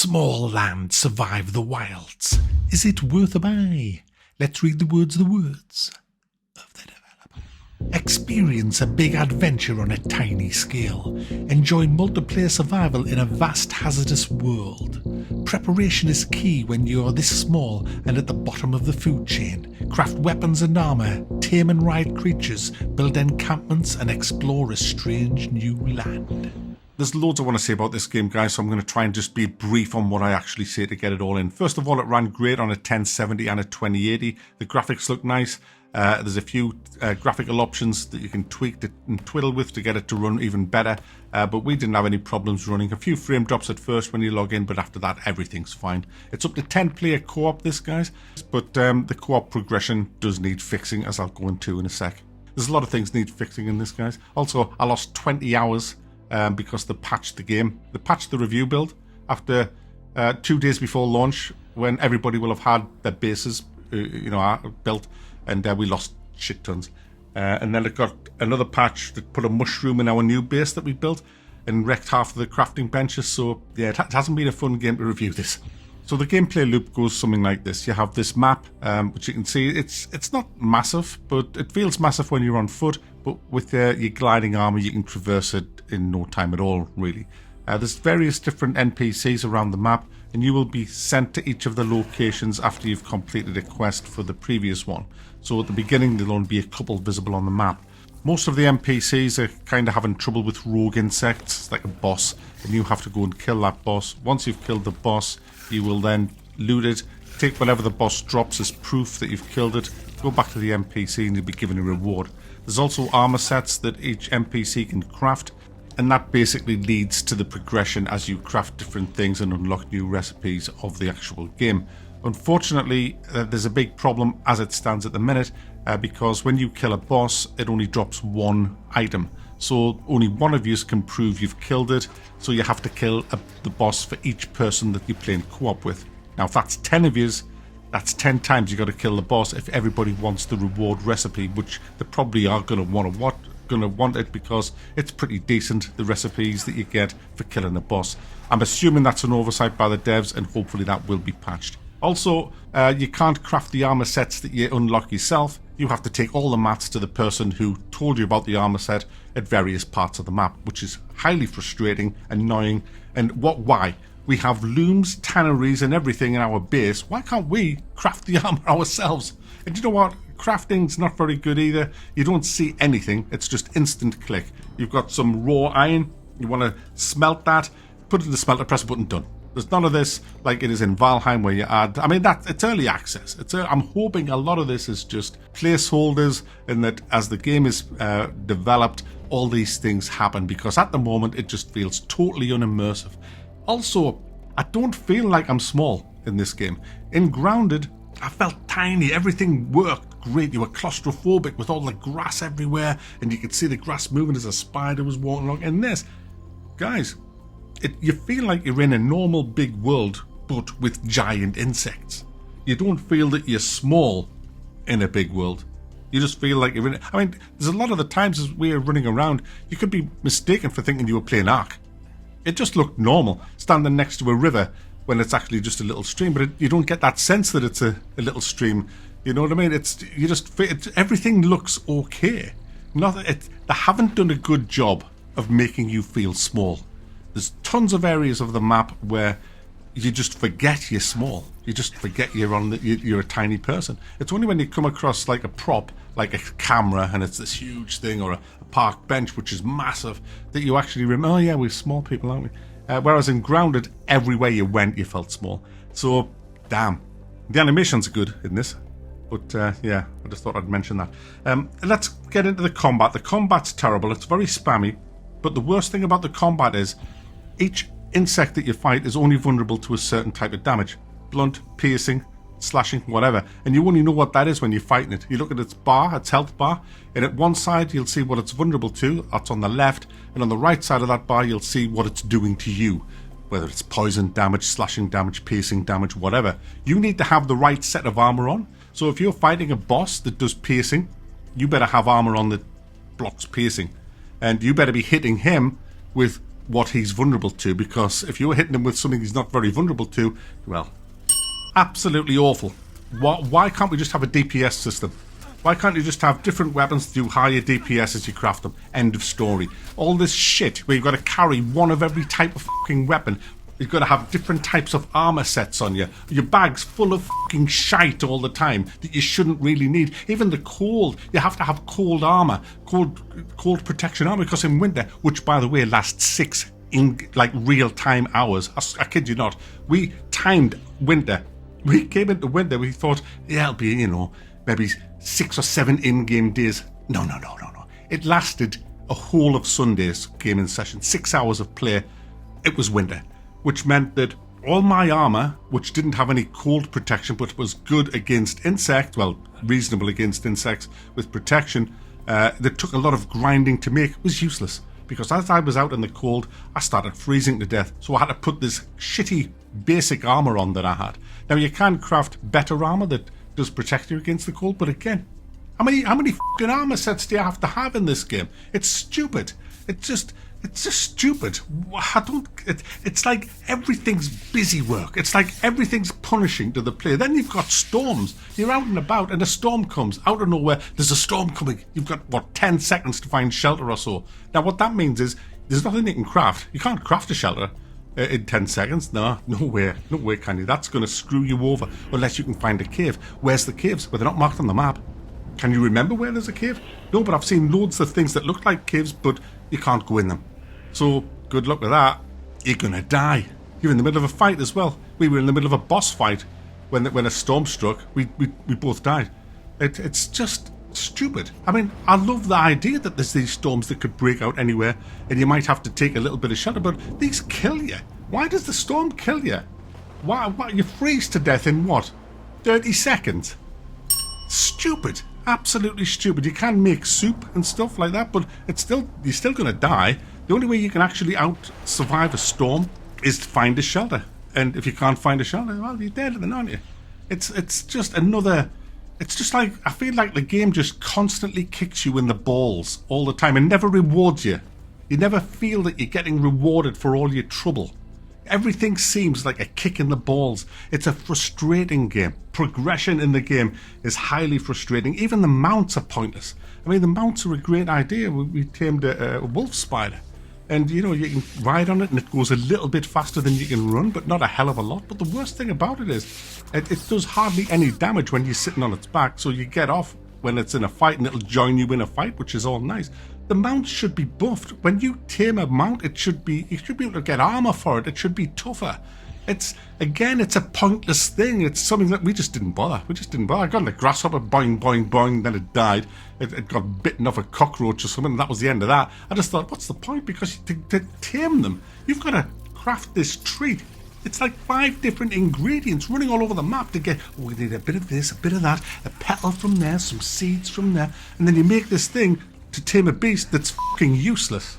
Smalland survive the wilds. Is it worth a buy? Let's read the words of the developer. Experience a big adventure on a tiny scale. Enjoy multiplayer survival in a vast hazardous world. Preparation is key when you're this small and at the bottom of the food chain. Craft weapons and armour, tame and ride creatures, build encampments and explore a strange new land. There's loads I want to say about this game, guys, so I'm going to try and just be brief on what I actually say to get it all in. First of all, it ran great on a 1070 and a 2080. The graphics look nice. There's a few graphical options that you can tweak and twiddle with to get it to run even better. But we didn't have any problems running. A few frame drops at first when you log in, but after that, everything's fine. It's up to 10-player co-op, this, guys. But the co-op progression does need fixing, as I'll go into in a sec. There's a lot of things need fixing in this, guys. Also, I lost 20 hours because they patched the game. They patched the review build after 2 days before launch, when everybody will have had their bases built, and we lost shit tons. And then it got another patch that put a mushroom in our new base that we built and wrecked half of the crafting benches. So yeah, it hasn't been a fun game to review this. So the gameplay loop goes something like this. You have this map, which you can see, it's not massive, but it feels massive when you're on foot. But with your gliding armor, you can traverse it in no time at all, really. There's various different NPCs around the map, and you will be sent to each of the locations after you've completed a quest for the previous one. So at the beginning, there'll only be a couple visible on the map. Most of the NPCs are kind of having trouble with rogue insects, like a boss, and you have to go and kill that boss. Once you've killed the boss, you will then loot it, take whatever the boss drops as proof that you've killed it, go back to the NPC and you'll be given a reward. There's also armor sets that each NPC can craft, and that basically leads to the progression as you craft different things and unlock new recipes of the actual game. Unfortunately, there's a big problem as it stands at the minute, because when you kill a boss, it only drops one item. So only one of you can prove you've killed it, so you have to kill the boss for each person that you're playing co-op with. Now if that's 10 of you, that's 10 times you got to kill the boss if everybody wants the reward recipe, which they probably are going to want it because it's pretty decent, the recipes that you get for killing the boss. I'm assuming that's an oversight by the devs, and hopefully that will be patched. Also, you can't craft the armor sets that you unlock yourself. You have to take all the mats to the person who told you about the armor set at various parts of the map, which is highly frustrating, annoying, and why? We have looms, tanneries, and everything in our base. Why can't we craft the armor ourselves? And you know what? Crafting's not very good either. You don't see anything. It's just instant click. You've got some raw iron. You want to smelt that. Put it in the smelter, press a button, done. There's none of this like it is in Valheim where you add... I mean, it's early access. I'm hoping a lot of this is just placeholders, and that as the game is developed, all these things happen, because at the moment it just feels totally unimmersive. Also, I don't feel like I'm small in this game. In Grounded, I felt tiny. Everything worked great. You were claustrophobic with all the grass everywhere, and you could see the grass moving as a spider was walking along. In this, guys, you feel like you're in a normal big world, but with giant insects. You don't feel that you're small in a big world. You just feel like you're in it. I mean, there's a lot of the times as we're running around, you could be mistaken for thinking you were playing Ark. It just looked normal, standing next to a river when it's actually just a little stream, but you don't get that sense that it's a little stream. You know what I mean? Everything looks okay. They haven't done a good job of making you feel small. There's tons of areas of the map where you just forget you're small. You just forget you're a tiny person. It's only when you come across like a prop, like a camera, and it's this huge thing, or a park bench which is massive, that you actually remember, oh yeah, we're small people, aren't we? Whereas in Grounded, everywhere you went, you felt small. So, damn. The animations are good in this. But yeah, I just thought I'd mention that. Let's get into the combat. The combat's terrible. It's very spammy. But the worst thing about the combat is each insect that you fight is only vulnerable to a certain type of damage. Blunt, piercing, slashing, whatever. And you only know what that is when you're fighting it. You look at its health bar, and at one side you'll see what it's vulnerable to. That's on the left. And on the right side of that bar you'll see what it's doing to you. Whether it's poison damage, slashing damage, piercing damage, whatever. You need to have the right set of armor on. So if you're fighting a boss that does piercing, you better have armor on that blocks piercing. And you better be hitting him with what he's vulnerable to, because if you're hitting him with something he's not very vulnerable to, well, absolutely awful. Why can't we just have a DPS system? Why can't you just have different weapons to do higher DPS as you craft them? End of story. All this shit where you've got to carry one of every type of fucking weapon. You've got to have different types of armor sets on you. Your bag's full of fucking shite all the time that you shouldn't really need. Even the cold, you have to have cold armor, cold protection armor, because in winter, which by the way lasts 6 in like real time hours. I kid you not. We timed winter. We came into winter. We thought, yeah, it'll be, maybe 6 or 7 in-game days. No. It lasted a whole of Sunday's gaming session, 6 hours of play. It was winter, which meant that all my armor, which didn't have any cold protection but was good against insects, well, reasonable against insects with protection, that took a lot of grinding to make, was useless. Because as I was out in the cold, I started freezing to death. So I had to put this shitty basic armor on that I had. Now you can craft better armor that does protect you against the cold, but again, how many fucking armor sets do you have to have in this game? It's stupid. It's just stupid. It's like everything's busy work. It's like everything's punishing to the player. Then you've got storms. You're out and about and a storm comes out of nowhere. There's a storm coming. You've got 10 seconds to find shelter or so. Now what that means is there's nothing you can craft. You can't craft a shelter in 10 seconds. No way can you. That's going to screw you over unless you can find a cave. Where's the caves? Well, they're not marked on the map. Can you remember where there's a cave? No, but I've seen loads of things that look like caves, but you can't go in them. So, good luck with that. You're gonna die. You're in the middle of a fight as well. We were in the middle of a boss fight when a storm struck. We both died. It's just stupid. I mean, I love the idea that there's these storms that could break out anywhere and you might have to take a little bit of shelter, but these kill you. Why does the storm kill you? Why you freeze to death in what? 30 seconds? Stupid. Absolutely stupid. You can make soup and stuff like that, but you're still going to die. The only way you can actually survive a storm is to find a shelter. And if you can't find a shelter, well, you're dead then, aren't you? It's just another... It's just like, I feel like the game just constantly kicks you in the balls all the time and never rewards you. You never feel that you're getting rewarded for all your trouble. Everything seems like a kick in the balls. It's a frustrating game. Progression in the game is highly frustrating. Even the mounts are pointless. I mean, the mounts are a great idea. We tamed a wolf spider. And, you can ride on it and it goes a little bit faster than you can run, but not a hell of a lot. But the worst thing about it is it does hardly any damage when you're sitting on its back. So you get off when it's in a fight and it'll join you in a fight, which is all nice. The mount should be buffed. When you tame a mount, you should be able to get armor for it. It should be tougher. It's a pointless thing. It's something that we just didn't bother. I got a grasshopper, boing, boing, boing, then it died. It got bitten off a cockroach or something, and that was the end of that. I just thought, what's the point? Because to tame them, you've got to craft this treat. It's like 5 different ingredients running all over the map to get, we need a bit of this, a bit of that, a petal from there, some seeds from there, and then you make this thing to tame a beast that's fucking useless.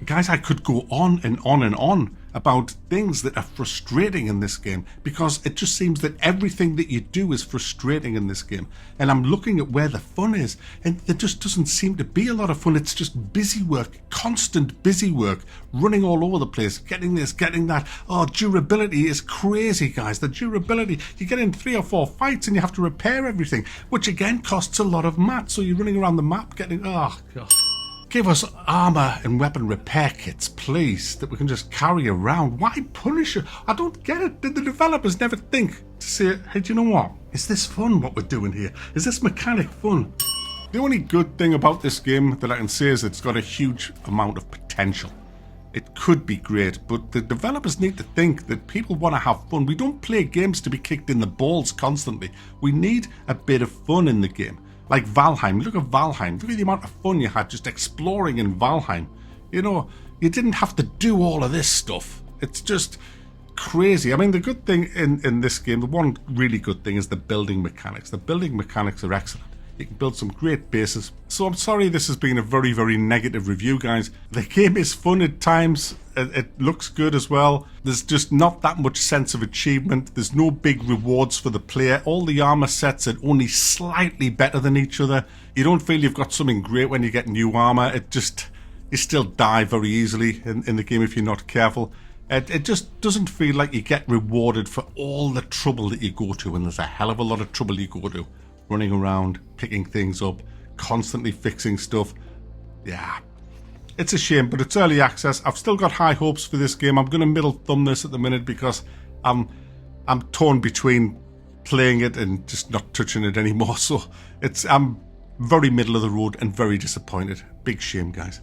Guys, I could go on and on and on about things that are frustrating in this game, because it just seems that everything that you do is frustrating in this game. And I'm looking at where the fun is, and there just doesn't seem to be a lot of fun. It's just busy work, constant busy work, running all over the place, getting this, getting that. Oh, durability is crazy, guys. The durability, you get in 3 or 4 fights and you have to repair everything, which again costs a lot of mats. So you're running around the map getting, oh god. Give us armor and weapon repair kits, please, that we can just carry around. Why punish you? I don't get it. Did the developers never think to say, hey, do you know what? Is this fun, what we're doing here? Is this mechanic fun? The only good thing about this game that I can say is it's got a huge amount of potential. It could be great, but the developers need to think that people want to have fun. We don't play games to be kicked in the balls constantly. We need a bit of fun in the game. Like Valheim. Look at Valheim. Look at the amount of fun you had just exploring in Valheim. You didn't have to do all of this stuff. It's just crazy. I mean, the good thing in this game, the one really good thing is the building mechanics. The building mechanics are excellent. You can build some great bases. So I'm sorry this has been a very, very negative review, guys. The game is fun at times. It looks good as well. There's just not that much sense of achievement. There's no big rewards for the player. All the armor sets are only slightly better than each other. You don't feel you've got something great when you get new armor. You still die very easily in the game if you're not careful. It just doesn't feel like you get rewarded for all the trouble that you go to, and there's a hell of a lot of trouble you go to. Running around, picking things up, constantly fixing stuff. Yeah, it's a shame, but it's early access. I've still got high hopes for this game. I'm going to middle thumb this at the minute because I'm torn between playing it and just not touching it anymore. So I'm very middle of the road and very disappointed. Big shame, guys.